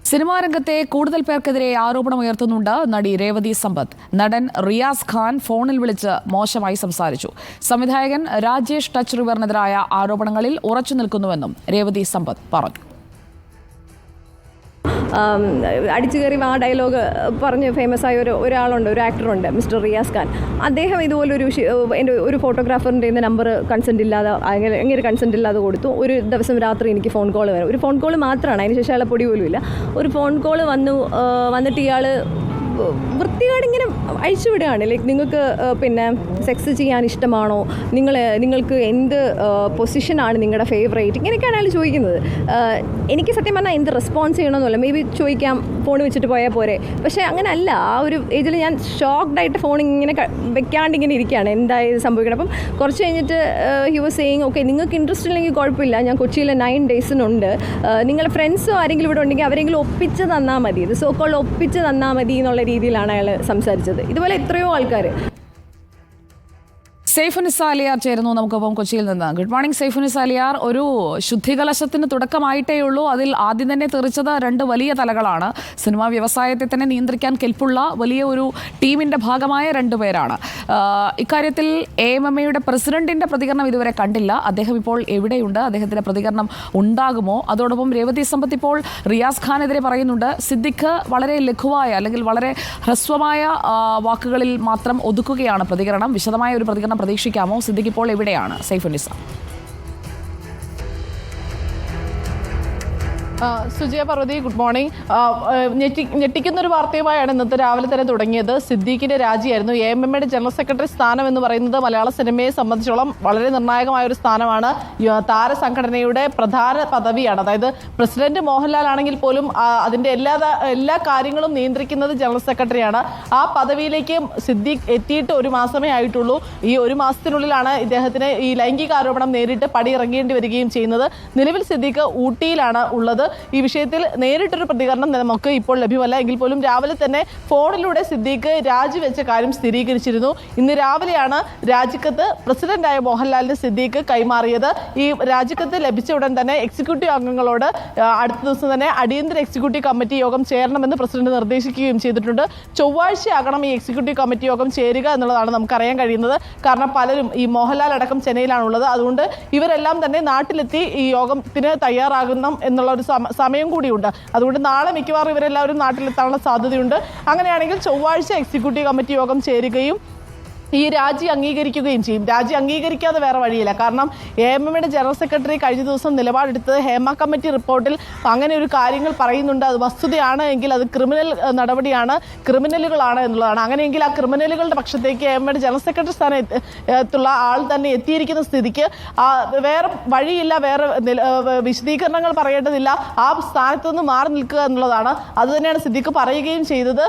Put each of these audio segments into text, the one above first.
Cinema രംഗത്തെ കൂടുതൽ പേർക്കെതിരെ ആരോപണമുയർത്തുന്നുണ്ട് നടി രേവതി സമ്പത്ത്. നടൻ റിയാസ് ഖാൻ ഫോണിൽ വിളിച്ച് മോശമായി സംസാരിച്ചു. സംവിധായകൻ രാജേഷ് ടച്ച് റിവറിനെതിരായ ആരോപണങ്ങളിൽ ഉറച്ചു നിൽക്കുന്നുവെന്നും രേവതി സമ്പത്ത് പറഞ്ഞു. അടിച്ചു കയറി ആ ഡയലോഗ് പറഞ്ഞ് ഫേമസ് ആയ ഒരാളുണ്ട്, ഒരു ആക്ടറുണ്ട്, മിസ്റ്റർ റിയാസ് ഖാൻ. അദ്ദേഹം ഇതുപോലൊരു എൻ്റെ ഒരു ഫോട്ടോഗ്രാഫറിൻ്റെ നമ്പർ കൺസെൻറ്റ് ഇല്ലാതെ അങ്ങനെ കൺസെൻറ്റ് ഇല്ലാതെ കൊടുത്തു. ഒരു ദിവസം രാത്രി എനിക്ക് ഫോൺ കോൾ വരും. ഒരു ഫോൺ കോൾ മാത്രമാണ്, അതിന് ശേഷം അയാളെ പൊടി പോലും ഇല്ല. ഒരു ഫോൺ കോൾ വന്നിട്ട് ഇയാൾ വൃത്തികേടിങ്ങനെ അഴിച്ചു വിടുകയാണ്. ലൈക്ക് നിങ്ങൾക്ക് സെക്സ് ചെയ്യാൻ ഇഷ്ടമാണോ, നിങ്ങൾക്ക് എന്ത് പൊസിഷനാണ് നിങ്ങളുടെ ഫേവറേറ്റ്, ഇങ്ങനെയൊക്കെയാണ് അയാൾ ചോദിക്കുന്നത്. എനിക്ക് സത്യം പറഞ്ഞാൽ എന്ത് റെസ്പോൺസ് ചെയ്യണമെന്നല്ല, മേ ബി ചോദിക്കാം, ഫോൺ വെച്ചിട്ട് പോയാൽ പോരെ. പക്ഷേ അങ്ങനെ അല്ല. ആ ഒരു ഏജിൽ ഞാൻ ഷോക്ക്ഡായിട്ട് ഫോൺ ഇങ്ങനെ വെക്കാണ്ട് ഇങ്ങനെ ഇരിക്കുകയാണ്, എന്തായത് സംഭവിക്കണം. അപ്പം കുറച്ച് കഴിഞ്ഞിട്ട് ഹി വാസ് സേയിങ്, ഓക്കെ നിങ്ങൾക്ക് ഇൻട്രസ്റ്റ് ഇല്ലെങ്കിൽ കുഴപ്പമില്ല, ഞാൻ കൊച്ചിയിൽ 9 ഡേയ്സിനുണ്ട്, നിങ്ങളുടെ ഫ്രണ്ട്സോ ആരെങ്കിലും ഇവിടെ ഉണ്ടെങ്കിൽ അവരെങ്കിലും ഒപ്പിച്ച് തന്നാൽ മതി, ഇത് സോ കോൾഡ് ഒപ്പിച്ച് തന്നാൽ മതി എന്നുള്ള രീതിയിലാണ് അയാൾ സംസാരിച്ചത്. ഇതുപോലെ എത്രയോ ആൾക്കാർ. സൈഫുനിസ അലിയാർ ചേരുന്നു നമുക്കൊപ്പം കൊച്ചിയിൽ നിന്ന്. Good morning Saifunisa Aliyar. ഒരു ശുദ്ധികലശത്തിന് തുടക്കമായിട്ടേ ഉള്ളൂ. അതിൽ ആദ്യം തന്നെ തെറിച്ചത് 2 വലിയ തലകളാണ്. സിനിമാ വ്യവസായത്തെ തന്നെ നിയന്ത്രിക്കാൻ കെൽപ്പുള്ള വലിയ ഒരു ടീമിന്റെ ഭാഗമായ 2 പേരാണ്. ഇക്കാര്യത്തിൽ AMMയുടെ പ്രസിഡന്റിന്റെ പ്രതികരണം ഇതുവരെ കണ്ടില്ല. അദ്ദേഹം ഇപ്പോൾ എവിടെയുണ്ട്? അദ്ദേഹത്തിന്റെ പ്രതികരണം ഉണ്ടാകുമോ? അതോടൊപ്പം രേവതി സമ്പത്ത് ഇപ്പോൾ റിയാസ് ഖാനെതിരെ പറയുന്നുണ്ട്. സിദ്ദിഖ് വളരെ ലഘുവായ അല്ലെങ്കിൽ വളരെ ഹ്രസ്വമായ വാക്കുകളിൽ മാത്രം ഒതുക്കുകയാണ് പ്രതികരണം. വിശദമായ ഒരു പ്രതികരണം പ്രതീക്ഷിക്കാമോ? സിദ്ദിഖ് ഇപ്പോൾ എവിടെയാണ്? സൈഫുനിസ. Sujaya Parvathi, good morning. ഞെട്ടിക്കുന്നൊരു വാർത്തയുമായാണ് ഇന്നത്തെ രാവിലെ തന്നെ തുടങ്ങിയത്. സിദ്ദീഖിന്റെ രാജിയായിരുന്നു. AMMയുടെ ജനറൽ സെക്രട്ടറി സ്ഥാനം എന്ന് പറയുന്നത് മലയാള സിനിമയെ സംബന്ധിച്ചോളം വളരെ നിർണായകമായ ഒരു സ്ഥാനമാണ്. താരസംഘടനയുടെ പ്രധാന പദവിയാണ്. അതായത് പ്രസിഡന്റ് മോഹൻലാൽ ആണെങ്കിൽ പോലും അതിന്റെ എല്ലാ കാര്യങ്ങളും നിയന്ത്രിക്കുന്നത് ജനറൽ സെക്രട്ടറിയാണ്. ആ പദവിയിലേക്ക് സിദ്ദീഖ് എത്തിയിട്ട് 1 മാസമേ ആയിട്ടുള്ളൂ. ഈ 1 മാസത്തിനുള്ളിലാണ് ഇദ്ദേഹത്തിന് ഈ ലൈംഗിക ആരോപണം നേരിട്ട് പടിയിറങ്ങേണ്ടി വരികയും ചെയ്യുന്നത്. നിലവിൽ സിദ്ദീഖ് ഊട്ടിയിലാണ് ഉള്ളത്. ഈ വിഷയത്തിൽ നേരിട്ടൊരു പ്രതികരണം നമുക്ക് ഇപ്പോൾ ലഭ്യമല്ല. എങ്കിൽ പോലും രാവിലെ തന്നെ ഫോണിലൂടെ സിദ്ദീഖ് രാജിവെച്ച കാര്യം സ്ഥിരീകരിച്ചിരുന്നു. ഇന്ന് രാവിലെയാണ് രാജിക്കത്ത് പ്രസിഡന്റായ മോഹൻലാലിന് സിദ്ദീഖ് കൈമാറിയത്. ഈ രാജിക്കത്ത് ലഭിച്ച ഉടൻ തന്നെ എക്സിക്യൂട്ടീവ് അംഗങ്ങളോട് അടുത്ത ദിവസം തന്നെ അടിയന്തര എക്സിക്യൂട്ടീവ് കമ്മിറ്റി യോഗം ചേരണമെന്ന് പ്രസിഡന്റ് നിർദ്ദേശിക്കുകയും ചെയ്തിട്ടുണ്ട്. ചൊവ്വാഴ്ചയാകണം ഈ എക്സിക്യൂട്ടീവ് കമ്മിറ്റി യോഗം ചേരുക എന്നുള്ളതാണ് നമുക്കറിയാൻ കഴിയുന്നത്. കാരണം പലരും, ഈ മോഹൻലാൽ അടക്കം ചെന്നൈയിലാണുള്ളത്. അതുകൊണ്ട് ഇവരെല്ലാം തന്നെ നാട്ടിലെത്തി ഈ യോഗത്തിന് തയ്യാറാകണം എന്നുള്ള ഒരു സമയം കൂടിയുണ്ട്. അതുകൊണ്ട് നാളെ മിക്കവാറും ഇവരെല്ലാവരും നാട്ടിലെത്താനുള്ള സാധ്യതയുണ്ട്. അങ്ങനെയാണെങ്കിൽ ചൊവ്വാഴ്ച എക്സിക്യൂട്ടീവ് കമ്മിറ്റി യോഗം ചേരുകയും ഈ രാജി അംഗീകരിക്കുകയും ചെയ്യും. രാജി അംഗീകരിക്കാതെ വേറെ വഴിയില്ല. കാരണം AMMയുടെ ജനറൽ സെക്രട്ടറി കഴിഞ്ഞ ദിവസം നിലപാടെടുത്തത് ഹേമ കമ്മിറ്റി റിപ്പോർട്ടിൽ അങ്ങനെ ഒരു കാര്യങ്ങൾ പറയുന്നുണ്ട്, അത് വസ്തുതയാണ് എങ്കിൽ അത് ക്രിമിനൽ നടപടിയാണ്, ക്രിമിനലുകളാണ് എന്നുള്ളതാണ്. അങ്ങനെയെങ്കിൽ ആ ക്രിമിനലുകളുടെ പക്ഷത്തേക്ക് AMMയുടെ ജനറൽ സെക്രട്ടറി സ്ഥാനത്തുള്ള ആൾ തന്നെ എത്തിയിരിക്കുന്ന സ്ഥിതിക്ക് വേറെ വഴിയില്ല, വേറെ വിശദീകരണങ്ങൾ പറയേണ്ടതില്ല, ആ സ്ഥാനത്ത് നിന്ന് മാറി നിൽക്കുക എന്നുള്ളതാണ്. അതുതന്നെയാണ് സിദ്ദീഖ് പറയുകയും ചെയ്തത്.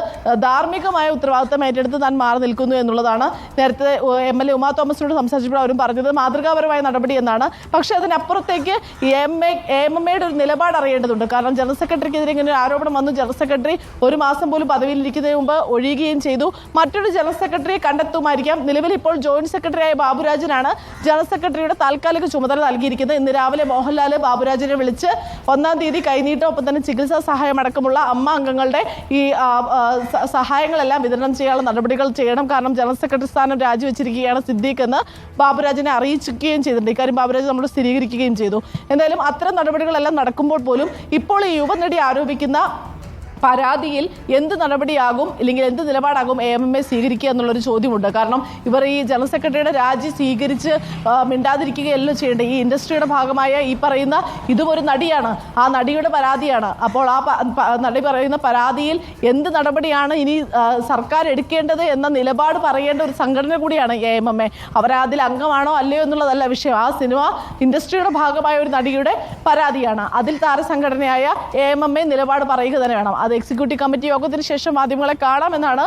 ധാർമ്മികമായ ഉത്തരവാദിത്തം ഏറ്റെടുത്ത് താൻ മാറി നിൽക്കുന്നു എന്നുള്ളതാണ്. നേരത്തെ MLA ഉമാ തോമസിനോട് സംസാരിച്ചപ്പോൾ അവരും പറഞ്ഞത് മാതൃകാപരമായ നടപടി എന്നാണ്. പക്ഷേ അതിനപ്പുറത്തേക്ക് AMMയുടെ ഒരു നിലപാട് അറിയേണ്ടതുണ്ട്. കാരണം ജനറൽ സെക്രട്ടറിക്കെതിരെ ഇങ്ങനെ ഒരു ആരോപണം വന്നു. ജനറൽ സെക്രട്ടറി 1 മാസം പോലും പദവിയിലിരിക്കുന്നതിന് മുമ്പ് ഒഴിയുകയും ചെയ്തു. മറ്റൊരു ജനറൽ സെക്രട്ടറിയെ കണ്ടെത്തുമായിരിക്കാം. നിലവിൽ ഇപ്പോൾ ജോയിന്റ് സെക്രട്ടറിയായ ബാബുരാജനാണ് ജനറൽ സെക്രട്ടറിയുടെ താൽക്കാലിക ചുമതല നൽകിയിരിക്കുന്നത്. ഇന്ന് രാവിലെ മോഹൻലാൽ ബാബുരാജിനെ വിളിച്ച് 1-ാം തീയതി കൈനീട്ടം, ഒപ്പം തന്നെ ചികിത്സാ സഹായം അടക്കമുള്ള അമ്മ അംഗങ്ങളുടെ ഈ സഹായങ്ങളെല്ലാം വിതരണം ചെയ്യാനുള്ള നടപടികൾ ചെയ്യണം. കാരണം ജനറൽ സെക്രട്ടറി സ്ഥാനം രാജിവെച്ചിരിക്കുകയാണ് സിദ്ദീഖ് എന്ന് ബാബുരാജിനെ അറിയിക്കുകയും ചെയ്തിട്ടുണ്ട്. ഇക്കാര്യം ബാബുരാജ് നമ്മൾ സ്ഥിരീകരിക്കുകയും ചെയ്തു. എന്തായാലും അത്തരം നടപടികളെല്ലാം നടക്കുമ്പോൾ പോലും ഇപ്പോൾ ഈ യുവനടി ആരോപിക്കുന്ന പരാതിയിൽ എന്ത് നടപടിയാകും, അല്ലെങ്കിൽ എന്ത് നിലപാടാകും AMMയെ സ്വീകരിക്കുക എന്നുള്ളൊരു ചോദ്യമുണ്ട്. കാരണം ഇവർ ഈ ജനറൽ സെക്രട്ടറിയുടെ രാജി സ്വീകരിച്ച് മിണ്ടാതിരിക്കുകയല്ലോ ചെയ്യേണ്ടത്. ഈ ഇൻഡസ്ട്രിയുടെ ഭാഗമായ ഈ പറയുന്ന ഇതും ഒരു നടിയാണ്, ആ നടിയുടെ പരാതിയാണ്. അപ്പോൾ ആ നടി പറയുന്ന പരാതിയിൽ എന്ത് നടപടിയാണ് ഇനി സർക്കാർ എടുക്കേണ്ടത് എന്ന നിലപാട് പറയേണ്ട ഒരു സംഘടന കൂടിയാണ് AMM. അവരതിൽ അംഗമാണോ അല്ലയോ എന്നുള്ളതല്ല വിഷയം. ആ സിനിമ ഇൻഡസ്ട്രിയുടെ ഭാഗമായ ഒരു നടിയുടെ പരാതിയാണ്. അതിൽ താരസംഘടനയായ AMM നിലപാട് പറയുക തന്നെ വേണം. അത് എക്സിക്യൂട്ടീവ് കമ്മിറ്റി യോഗത്തിന് ശേഷം മാധ്യമങ്ങളെ കാണാമെന്നാണ്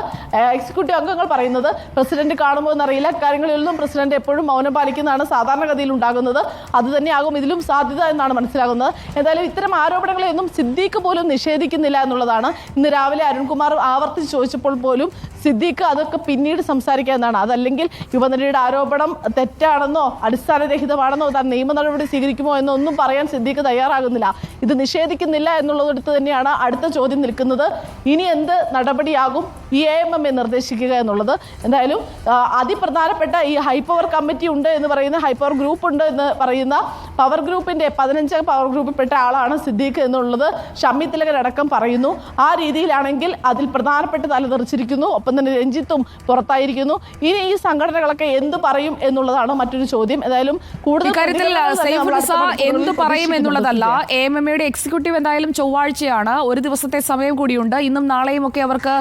എക്സിക്യൂട്ടീവ് അംഗങ്ങൾ പറയുന്നത്. പ്രസിഡന്റ് കാണുമോ എന്നറിയില്ല. കാര്യങ്ങളിലൊന്നും പ്രസിഡന്റ് എപ്പോഴും മൗനം പാലിക്കുന്നതാണ് സാധാരണഗതിയിൽ ഉണ്ടാകുന്നത്. അത് തന്നെയാകും ഇതിലും സാധ്യത എന്നാണ് മനസ്സിലാകുന്നത്. എന്തായാലും ഇത്തരം ആരോപണങ്ങളെയൊന്നും സിദ്ദീഖ് പോലും നിഷേധിക്കുന്നില്ല എന്നുള്ളതാണ്. ഇന്ന് രാവിലെ അരുൺകുമാർ ആവർത്തിച്ച് ചോദിച്ചപ്പോൾ പോലും സിദ്ദീഖ് അതൊക്കെ പിന്നീട് സംസാരിക്കാമെന്നാണ്. അതല്ലെങ്കിൽ യുവനടിയുടെ ആരോപണം തെറ്റാണെന്നോ അടിസ്ഥാനരഹിതമാണെന്നോ താൻ നിയമ നടപടി സ്വീകരിക്കുമോ എന്നൊന്നും പറയാൻ സിദ്ദീഖ് തയ്യാറാകുന്നില്ല. ഇത് നിഷേധിക്കുന്നില്ല എന്നുള്ളതെടുത്ത് തന്നെയാണ് അടുത്ത ചോദ്യം നിൽക്കുന്നത്. ഇനി എന്ത് നടപടിയാകും ഈ AMMA നിർദ്ദേശിക്കുക എന്നുള്ളത്. എന്തായാലും അതിപ്രധാനപ്പെട്ട ഈ ഹൈപ്പവർ കമ്മിറ്റി ഉണ്ട് എന്ന് പറയുന്ന, ഹൈപ്പവർ ഗ്രൂപ്പ് ഉണ്ട് എന്ന് പറയുന്ന പവർ ഗ്രൂപ്പിന്റെ 15 പവർ ഗ്രൂപ്പിൽപ്പെട്ട ആളാണ് സിദ്ദീഖ് എന്നുള്ളത് ഷമ്മി തിലകൻ അടക്കം പറയുന്നു. ആ രീതിയിലാണെങ്കിൽ അതിൽ പ്രധാനപ്പെട്ട തല തെറിച്ചിരിക്കുന്നു. ഒപ്പം തന്നെ രഞ്ജിത്തും പുറത്തായിരിക്കുന്നു. ഇനി ഈ സംഘടനകളൊക്കെ എന്ത് പറയും എന്നുള്ളതാണ് മറ്റൊരു ചോദ്യം. ഏതായാലും കൂടുതൽ എന്ത് പറയും എന്നുള്ളതല്ല, AMMയുടെ എക്സിക്യൂട്ടീവ് എന്തായാലും ചൊവ്വാഴ്ചയാണ്. ഒരു ദിവസത്തെ സമയം കൂടിയുണ്ട്. ഇന്നും നാളെയും ഒക്കെ അവർക്ക്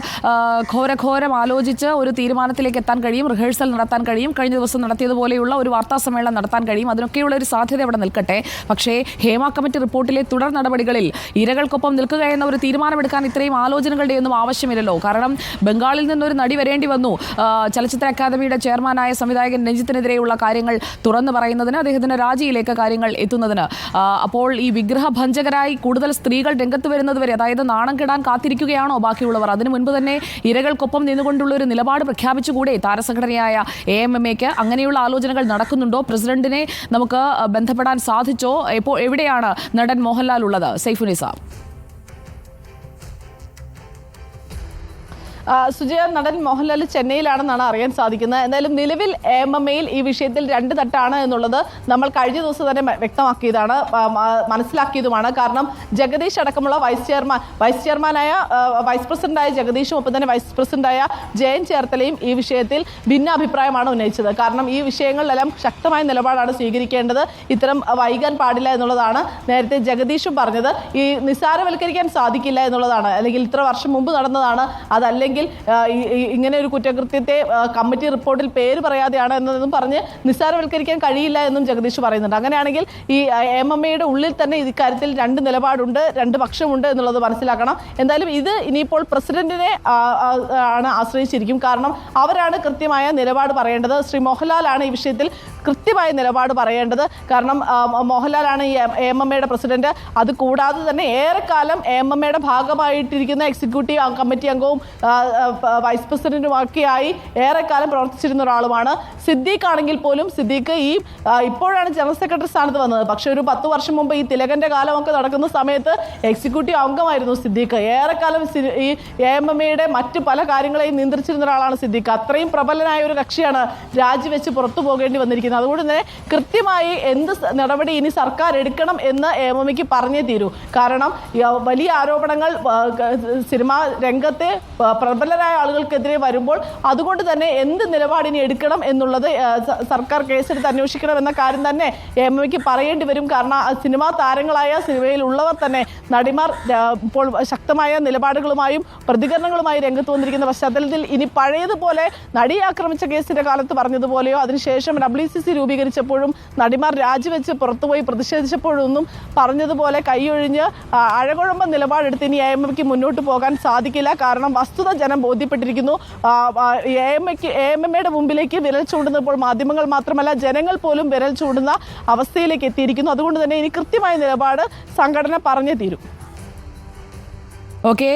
ഘോരം ആലോചിച്ച് ഒരു തീരുമാനത്തിലേക്ക് എത്താൻ കഴിയും, റിഹേഴ്സൽ നടത്താൻ കഴിയും, കഴിഞ്ഞ ദിവസം നടത്തിയതുപോലെയുള്ള ഒരു വാർത്താ സമ്മേളനം നടത്താൻ കഴിയും. അതിനൊക്കെയുള്ള ഒരു സാധ്യത അവിടെ നിൽക്കട്ടെ. പക്ഷേ ഹേമ കമ്മിറ്റി റിപ്പോർട്ടിലെ തുടർ നടപടികളിൽ ഇരകൾക്കൊപ്പം നിൽക്കുക എന്ന ഒരു തീരുമാനമെടുക്കാൻ ഇത്രയും ആലോചനകളുടെ ഒന്നും ആവശ്യമില്ലല്ലോ. കാരണം ബംഗാളിൽ നിന്നൊരു നടി വരേണ്ടി വന്നു ചലച്ചിത്ര അക്കാദമിയുടെ ചെയർമാനായ സംവിധായകൻ രഞ്ജിത്തിനെതിരെയുള്ള കാര്യങ്ങൾ തുറന്നു പറയുന്നതിന്, അദ്ദേഹത്തിന്റെ രാജിയിലേക്ക് കാര്യങ്ങൾ എത്തുന്നതിന്. അപ്പോൾ ഈ വിഗ്രഹഭഞ്ജകരായി കൂടുതൽ സ്ത്രീകൾ രംഗത്ത് വരുന്നത് വരെ, അതായത് നാണം കെടാൻ കാത്തിരിക്കുകയാണോ ബാക്കിയുള്ളവർ? അതിനു മുൻപ് തന്നെ ഇരകൾക്കൊപ്പം നിന്നുകൊണ്ടുള്ള ഒരു നിലപാട് പ്രഖ്യാപിച്ചുകൂടെ താരസംഘടനയായ AMMയ്ക്ക്? അങ്ങനെയുള്ള ആലോചനകൾ നടക്കുന്നുണ്ടോ? പ്രസിഡന്റിനെ നമുക്ക് ബന്ധപ്പെടാൻ സാധിച്ചോ? ഇപ്പോൾ എവിടെയാണ് നടൻ മോഹൻലാൽ ഉള്ളത്? സൈഫുനിസ. സുജയ, നടൻ മോഹൻലാൽ ചെന്നൈയിലാണെന്നാണ് അറിയാൻ സാധിക്കുന്നത്. എന്തായാലും നിലവിൽ AMMയിൽ ഈ വിഷയത്തിൽ 2 തട്ടാണ് എന്നുള്ളത് നമ്മൾ കഴിഞ്ഞ ദിവസം തന്നെ വ്യക്തമാക്കിയതാണ്, മനസ്സിലാക്കിയതുമാണ്. കാരണം ജഗദീഷ് അടക്കമുള്ള വൈസ് ചെയർമാനായ വൈസ് പ്രസിഡന്റായ ജഗദീഷും ഒപ്പം തന്നെ വൈസ് പ്രസിഡന്റായ ജയൻ ചേർത്തലയും ഈ വിഷയത്തിൽ ഭിന്നാഭിപ്രായമാണ് ഉന്നയിച്ചത്. കാരണം ഈ വിഷയങ്ങളിലെല്ലാം ശക്തമായ നിലപാടാണ് സ്വീകരിക്കേണ്ടത്, ഇത്തരം വൈകാൻ പാടില്ല എന്നുള്ളതാണ് നേരത്തെ ജഗദീഷും പറഞ്ഞത്. ഈ നിസ്സാരവൽക്കരിക്കാൻ സാധിക്കില്ല എന്നുള്ളതാണ്. അല്ലെങ്കിൽ ഇത്ര വർഷം മുമ്പ് നടന്നതാണ്, അതല്ലെങ്കിൽ ഇങ്ങനെ ഒരു കുറ്റകൃത്യത്തെ കമ്മിറ്റി റിപ്പോർട്ടിൽ പേര് പറയാതെയാണ് എന്നതും പറഞ്ഞ് നിസ്സാരവൽക്കരിക്കാൻ കഴിയില്ല എന്നും ജഗദീഷ് പറയുന്നുണ്ട്. അങ്ങനെയാണെങ്കിൽ ഈ AMMയുടെ ഉള്ളിൽ തന്നെ ഇക്കാര്യത്തിൽ 2 നിലപാടുണ്ട്, 2 പക്ഷമുണ്ട് എന്നുള്ളത് മനസ്സിലാക്കണം. എന്തായാലും ഇത് ഇനിയിപ്പോൾ പ്രസിഡന്റിനെ ആണ് ആശ്രയിച്ചിരിക്കും. കാരണം അവരാണ് കൃത്യമായ നിലപാട് പറയേണ്ടത്. ശ്രീ മോഹൻലാലാണ് ഈ വിഷയത്തിൽ കൃത്യമായ നിലപാട് പറയേണ്ടത്. കാരണം മോഹൻലാലാണ് ഈ AMMയുടെ പ്രസിഡന്റ്. അതുകൂടാതെ തന്നെ ഏറെക്കാലം AMMയുടെ ഭാഗമായിട്ടിരിക്കുന്ന എക്സിക്യൂട്ടീവ് കമ്മിറ്റി അംഗവും വൈസ് പ്രസിഡന്റുമൊക്കെയായി ഏറെക്കാലം പ്രവർത്തിച്ചിരുന്ന ഒരാളുമാണ്. സിദ്ദീഖ് ആണെങ്കിൽ പോലും സിദ്ദീഖ് ഇപ്പോഴാണ് ജനറൽ സെക്രട്ടറി സ്ഥാനത്ത് വന്നത്. പക്ഷേ ഒരു 10 വർഷം മുമ്പ് ഈ തിലകന്റെ കാലമൊക്കെ നടക്കുന്ന സമയത്ത് എക്സിക്യൂട്ടീവ് അംഗമായിരുന്നു സിദ്ദീഖ്. ഏറെക്കാലം ഈ AMMയുടെ മറ്റ് പല കാര്യങ്ങളെയും നിയന്ത്രിച്ചിരുന്ന ഒരാളാണ് സിദ്ദീഖ്. അത്രയും പ്രബലനായ ഒരു കക്ഷിയാണ് രാജിവെച്ച് പുറത്തു പോകേണ്ടി വന്നിരിക്കുന്നത്. അതുകൊണ്ട് തന്നെ കൃത്യമായി എന്ത് നടപടി ഇനി സർക്കാർ എടുക്കണം എന്ന് AMMയ്ക്ക് പറഞ്ഞേ തീരൂ. കാരണം വലിയ ആരോപണങ്ങൾ സിനിമാ രംഗത്തെ പ്രബലരായ ആളുകൾക്കെതിരെ വരുമ്പോൾ അതുകൊണ്ട് തന്നെ എന്ത് നിലപാടിനി എടുക്കണം എന്നുള്ളത് സർക്കാർ കേസെടുത്ത് അന്വേഷിക്കണം എന്ന കാര്യം തന്നെ AMMയ്ക്ക് പറയേണ്ടി വരും. കാരണം സിനിമാ താരങ്ങളായ സിനിമയിൽ ഉള്ളവർ തന്നെ, നടിമാർ ഇപ്പോൾ ശക്തമായ നിലപാടുകളുമായും പ്രതികരണങ്ങളുമായി രംഗത്ത് വന്നിരിക്കുന്ന പശ്ചാത്തലത്തിൽ ഇനി പഴയതുപോലെ നടിയെ ആക്രമിച്ച കേസിന്റെ കാലത്ത് പറഞ്ഞതുപോലെയോ അതിനുശേഷം WCC രൂപീകരിച്ചപ്പോഴും നടിമാർ രാജിവെച്ച് പുറത്തുപോയി പ്രതിഷേധിച്ചപ്പോഴൊന്നും പറഞ്ഞതുപോലെ കൈയൊഴിഞ്ഞ് അഴകുഴമ്പ നിലപാടെടുത്ത് ഇനി AMMയ്ക്ക് മുന്നോട്ട് പോകാൻ സാധിക്കില്ല. കാരണം വസ്തുത ജനം ബോധ്യപ്പെട്ടിരിക്കുന്നു. AMMയുടെ മുമ്പിലേക്ക് വിരൽ ചൂണ്ടുന്നപ്പോൾ മാധ്യമങ്ങൾ മാത്രമല്ല ജനങ്ങൾ പോലും വിരൽ ചൂണ്ടുന്ന അവസ്ഥയിലേക്ക് എത്തിയിരിക്കുന്നു. അതുകൊണ്ട് തന്നെ ഇനി കൃത്യമായ നിലപാട് സംഘടന പറഞ്ഞേ തീരും. ഓക്കെ,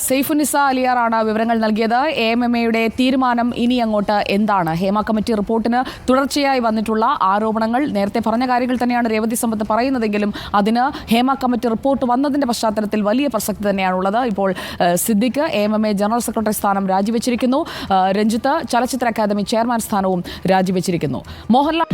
സൈഫുനിസ അലിയാറാണ് വിവരങ്ങൾ നൽകിയത്. AMMയുടെ തീരുമാനം ഇനി അങ്ങോട്ട് എന്താണ്? ഹേമ കമ്മിറ്റി റിപ്പോർട്ടിന് തുടർച്ചയായി വന്നിട്ടുള്ള ആരോപണങ്ങൾ, നേരത്തെ പറഞ്ഞ കാര്യങ്ങൾ തന്നെയാണ് രേവതി സമ്പത്ത് പറയുന്നതെങ്കിലും അതിന് ഹേമ കമ്മിറ്റി റിപ്പോർട്ട് വന്നതിന്റെ പശ്ചാത്തലത്തിൽ വലിയ പ്രസക്തി തന്നെയാണുള്ളത്. ഇപ്പോൾ സിദ്ദീഖ് AMMA ജനറൽ സെക്രട്ടറി സ്ഥാനം രാജിവെച്ചിരിക്കുന്നു. രഞ്ജിത്ത് ചലച്ചിത്ര അക്കാദമി ചെയർമാൻ സ്ഥാനവും രാജിവെച്ചിരിക്കുന്നു. മോഹൻലാൽ